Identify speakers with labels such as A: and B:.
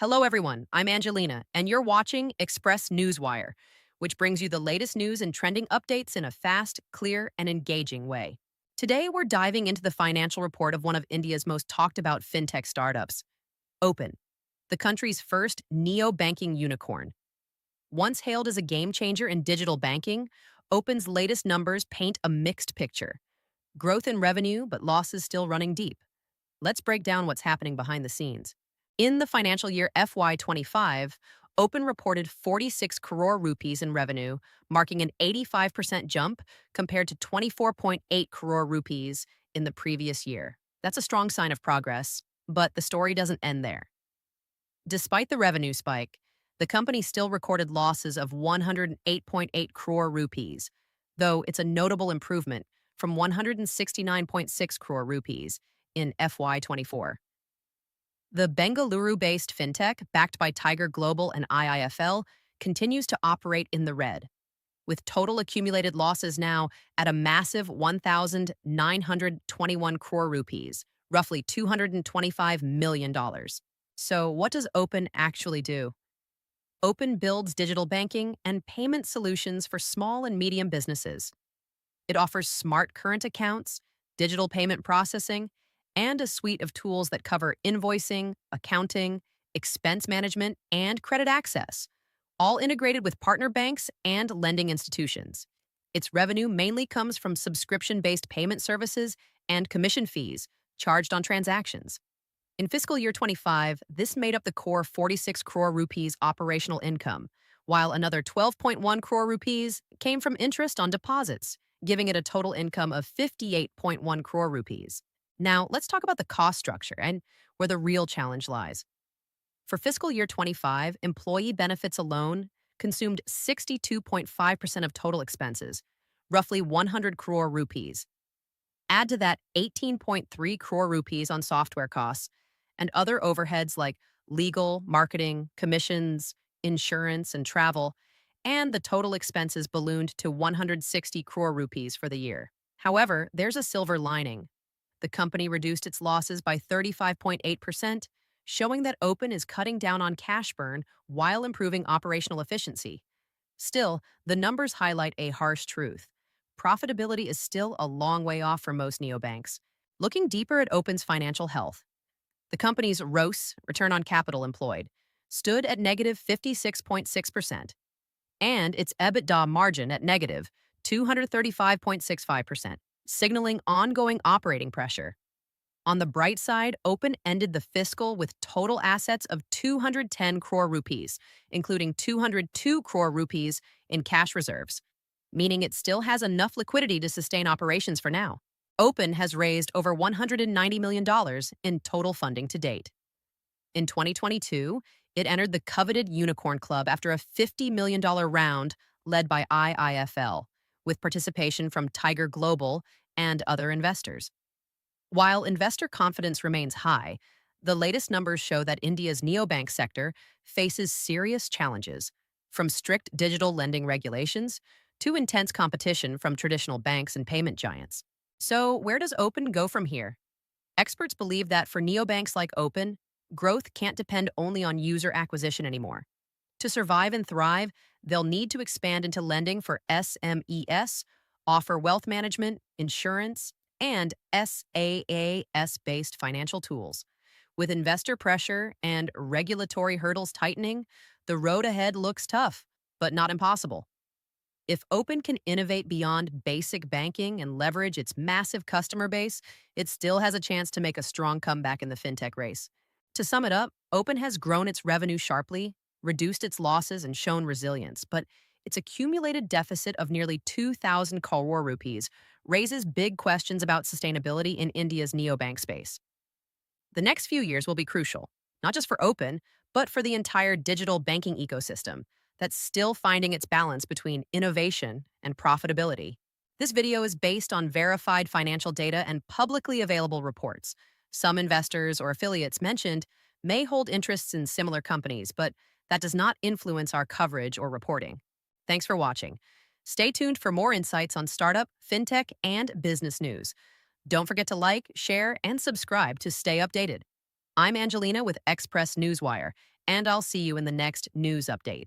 A: Hello, everyone. I'm Angelina, and you're watching Express Newswire, which brings you the latest news and trending updates in a fast, clear, and engaging way. Today, we're diving into the financial report of one of India's most talked about fintech startups, Open, the country's first neobanking unicorn. Once hailed as a game changer in digital banking, Open's latest numbers paint a mixed picture. Growth in revenue, but losses still running deep. Let's break down what's happening behind the scenes. In the financial year FY25, Open reported 46 crore rupees in revenue, marking an 85% jump compared to 24.8 crore rupees in the previous year. That's a strong sign of progress, but the story doesn't end there. Despite the revenue spike, the company still recorded losses of 108.8 crore rupees, though it's a notable improvement from 169.6 crore rupees in FY24. The Bengaluru-based Fintech, backed by Tiger Global and IIFL, continues to operate in the red, with total accumulated losses now at a massive 1,921 crore rupees, roughly $225 million. So what does Open actually do? Open builds digital banking and payment solutions for small and medium businesses. It offers smart current accounts, digital payment processing, and a suite of tools that cover invoicing, accounting, expense management, and credit access, all integrated with partner banks and lending institutions. Its revenue mainly comes from subscription-based payment services and commission fees charged on transactions. In fiscal year 25, this made up the core 46 crore rupees operational income, while another 12.1 crore rupees came from interest on deposits, giving it a total income of 58.1 crore rupees. Now, let's talk about the cost structure and where the real challenge lies. For fiscal year 25, employee benefits alone consumed 62.5% of total expenses, roughly 100 crore rupees. Add to that 18.3 crore rupees on software costs and other overheads like legal, marketing, commissions, insurance, and travel, and the total expenses ballooned to 160 crore rupees for the year. However, there's a silver lining. The company reduced its losses by 35.8%, showing that Open is cutting down on cash burn while improving operational efficiency. Still, the numbers highlight a harsh truth. Profitability is still a long way off for most neobanks. Looking deeper at Open's financial health, the company's ROCE, return on capital employed, stood at negative 56.6%, and its EBITDA margin at negative 235.65%, signaling ongoing operating pressure. On the bright side, Open ended the fiscal with total assets of 210 crore rupees, including 202 crore rupees in cash reserves, meaning it still has enough liquidity to sustain operations for now. Open has raised over $190 million in total funding to date. In 2022, it entered the coveted Unicorn Club after a $50 million round led by IIFL, with participation from Tiger Global and other investors. While investor confidence remains high, the latest numbers show that India's neobank sector faces serious challenges, from strict digital lending regulations to intense competition from traditional banks and payment giants. So, where does Open go from here? Experts believe that for neobanks like Open, growth can't depend only on user acquisition anymore. To survive and thrive, they'll need to expand into lending for SMEs, offer wealth management, insurance, and SaaS-based financial tools. With investor pressure and regulatory hurdles tightening, the road ahead looks tough, but not impossible. If Open can innovate beyond basic banking and leverage its massive customer base, it still has a chance to make a strong comeback in the fintech race. To sum it up, Open has grown its revenue sharply, reduced its losses, and shown resilience, but its accumulated deficit of nearly 2,000 crore rupees raises big questions about sustainability in India's neobank space. The next few years will be crucial, not just for Open, but for the entire digital banking ecosystem that's still finding its balance between innovation and profitability. This video is based on verified financial data and publicly available reports. Some investors or affiliates mentioned may hold interests in similar companies, but that does not influence our coverage or reporting. Thanks for watching. Stay tuned for more insights on startup, fintech, and business news. Don't forget to like, share, and subscribe to stay updated. I'm Angelina with Express Newswire, and I'll see you in the next news update.